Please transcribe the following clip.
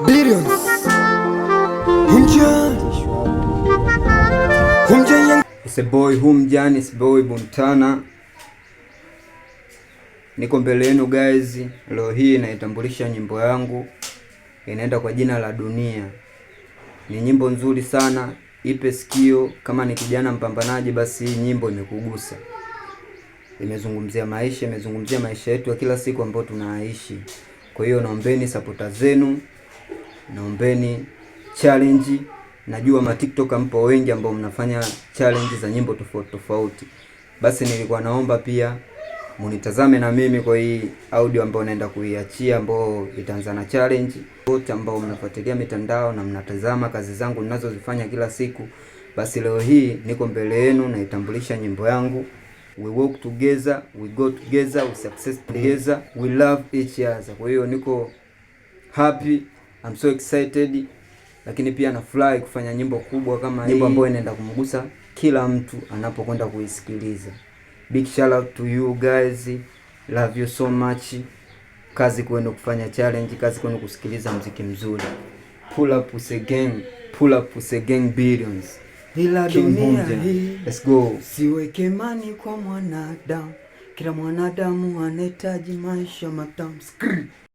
Billions. It's a boy Humjan, it's boy Buntana. Niko mbele yenu guys. Leo hii naitambulisha nyimbo yangu. Inaenda kwa jina la Dunia. Ni nyimbo nzuri sana. Ipe sikio. Kama ni kijana mpambanaji, basi hii nyimbo imekugusa. Imezungumzia maisha yetu ya kila siku ambayo tunaishi. Kwa hiyo naombeni supporta zenu. Naombeni challenge. Najua ma TikTok mpo wengi ambao mnafanya challenge za nyimbo tofauti. Basi nilikuwa naomba pia munitazame na mimi kwa hii audio ambayo naenda kuiachia, ambao itaanza na challenge. Wote ambao mnafuatilia mitandao na mnatazama kazi zangu ninazozifanya kila siku, basi leo hii niko mbele yenu naitambulisha nyimbo yangu. We work together, we go together, we success together, we love each other. Kwa hiyo niko happy, I'm so excited. Lakini pia nafurahi kufanya nyimbo kubwa kama hii, nyimbo ambayo inaenda kumgusa kila mtu anapokwenda kuisikiliza. Big shout out to you guys. Love you so much. Kazi kwenu kufanya challenge, kazi kwenu kusikiliza muziki mzuri. Pull up with a gang, pull up with a gang Billions. Ila dunia hii, let's go. Siweke imani kwa mwanadamu. Kila mwanadamu anahitaji maisha matamu.